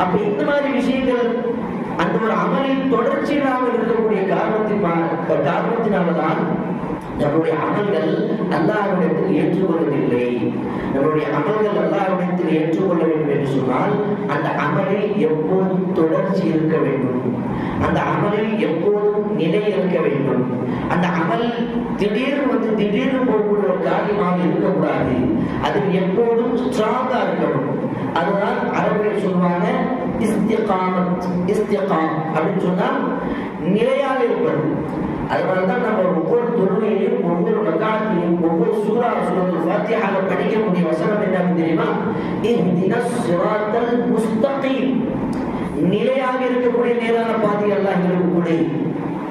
அப்ப இந்த மாதிரி விஷயங்கள் அந்த ஒரு அமலில் தொடர்ச்சி இல்லாமல் இருக்கக்கூடிய காரணத்தினால்தான் நம்முடைய அமல்கள் அல்லாஹ்விடத்தில் ஏற்றுக்கொள்வதில்லை. நம்முடைய அமல்கள் அல்லாஹ்விடத்தில் ஏற்றுக்கொள்ள வேண்டும் என்று சொன்னால் அந்த அமலில் எப்போதும் தொடர்ச்சி இருக்க வேண்டும், அந்த அமலில் எப்போதும் நிலை இருக்க வேண்டும். அந்த அமல் திடீர்னு போகக்கூடிய ஒரு காரியமாக இருக்கக்கூடாது, அது எப்போதும் ஸ்ட்ராங்கா இருக்கணும். அதுதான் அரபில் சொல்லுவாங்க இஸ்திகாம் அப்படின்னு சொன்னா நிலையாக இருப்பது. அதனால்தான் நம்ம ஒவ்வொரு தொழுகையிலும் ஒவ்வொரு ரக்காத்திலும் ஒவ்வொரு சூரத்துல் ஃபாத்திஹால படிக்கக்கூடிய வசனம் என்ன தெரியுமா? இஹ்தினஸ் ஸிராத்தல் முஸ்தகீம், நிலையாக இருக்கக்கூடிய நேரான பாதை அல்லாஹ் எங்களுக்கு கொடு.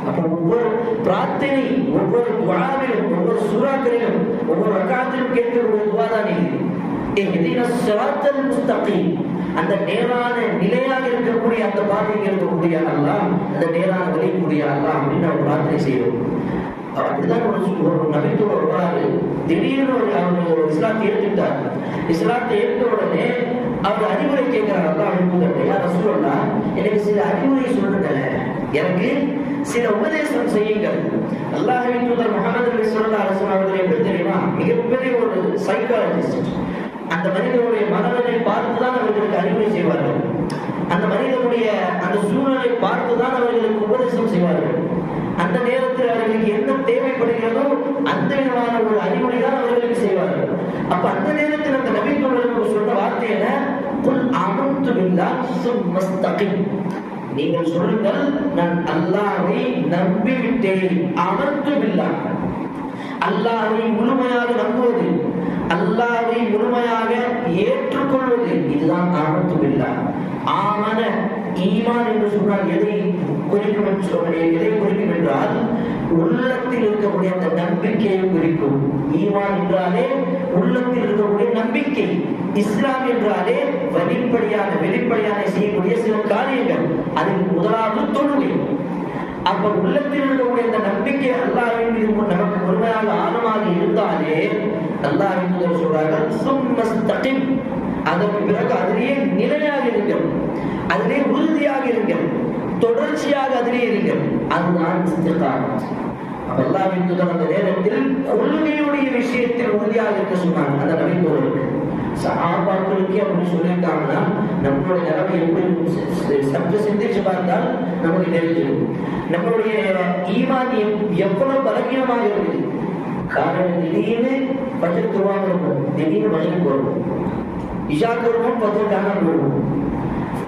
அப்ப ஒவ்வொரு பிரார்த்தனை, ஒவ்வொரு துஆவிலும், ஒவ்வொரு சூறாக்களிலும், ஒவ்வொரு ரக்காத்திலும் கேட்கக்கூடிய துஆ தான் இது. இஹ்தினஸ் ஸிராத்தல் முஸ்தகீம், அந்த நேரான நிலையாக இருக்கக்கூடிய அந்த பாதையில் இருக்கக்கூடிய அல்லாஹ், அந்த நேரான விளையக்கூடிய அல்லாஹ் அப்படின்னு நம்ம பிரார்த்தனை செய்வோம். அப்படிதான் ஒரு நபித்துவ வருவாரு. திடீர்னு அவர் இஸ்லாத்தை ஏற்றுட்டார். இஸ்லாத்தை ஏற்ற உடனே அவர் அறிவுரை கேட்கிறார். அல்லாஹ் அனுப்புகிறார், யா ரசூலல்லாஹ், எனக்கு சில அறிவுரை சொல்லுங்க, எனக்கு சில உபதேசம் செய்யுங்கள். அல்லாஹ்வின் தூதர் முஹம்மது ஸல்லல்லாஹு அலைஹி வஸல்லம் அவர்கள் எப்படி தெரியுமா? மிகப்பெரிய ஒரு சைக்காலஜிஸ்ட். அந்த மனிதனுடைய மனநிலை பார்த்துதான் அவர்களுக்கு அறிவுரை செய்வார்கள். அந்த மனிதனுடைய அந்த சூழலை பார்த்துதான் அவர்களுக்கு உபதேசம் செய்வார்கள். அந்த நேரத்தில் அவர்களுக்கு என்ன தேவைப்படுகிறதோ அந்த விதமான ஒரு அறிவுரை தான் அவர்களுக்கு செய்வார்கள். அப்ப அந்த நேரத்தில் அந்த நபி தோழர்கள் சொன்ன வார்த்தை என்ன? குல் ஆமன்து பில்லாஹ் சும்ம இஸ்தகிம், நீங்கள் சொல்லுங்கள் நான் அல்லாஹ்வை நம்பிவிட்டேன். ஆமன்து பில்லாஹ், அல்லாஹ்வை முழுமையாக நம்புவது, அல்லாஹ்வை முழுமையாக ஏற்றுக்கொள்வது, இதுதான் ஆமன்து பில்லாஹ். ஆமன ஈமான் என்று சொன்னால் எதை குறிக்கும் என்று சொல்றேன்? எதை குறிக்கும் என்றால் உள்ளத்தில் இருக்கக்கூடிய அந்த நம்பிக்கையை குறிக்கும். ஈமான் என்றாலே உள்ளத்தில் இருக்கக்கூடிய நம்பிக்கை. இஸ்லாம் என்றாலே வெளிப்படையான செய்யக்கூடிய சில காரியங்கள். அதில் முதலாவது தொழுகை. அப்ப உள்ளத்தில் இருக்கக்கூடிய அந்த நம்பிக்கை அல்லாஹ்வின் மீது நமக்கு முழுமையாக ஆழமாக இருந்தாலே அல்லாஹ்வின் தூதர் சொல்றார்கள் சும்ம இஸ்தகிம், அதற்கு பிறகு அதிலேயே நிலையாக இருங்கள், அதிலே உறுதியாக இருங்கள், தொடர்ச்சியாக அதிலே இருங்கள். அதுதான் இஸ்திகாமத். அல்லாஹ்வின் தூதர் அந்த நேரத்தில் கொள்கையுடைய விஷயத்தில் உறுதியாக இருக்க சொன்னாங்க அந்த நபி தோழருக்கு. சஹாபாக்களுக்கு அப்படி சொல்லியிருக்காங்கன்னா நம்மளுடைய நிலைமை எப்படி சற்று சிந்திச்சு பார்த்தால் நமக்கு தெரிஞ்சிடும். நம்மளுடைய ஈமான் எவ்வளவு பலகீனமாக இருக்குது. காரணம் திடீர்னு பட்ஜெட் துருவாங்க இருக்கும், திடீர்னு பட்ஜெட் போடுவோம், இஷாக்கு வருவோம், 10 காரணம் போடுவோம்,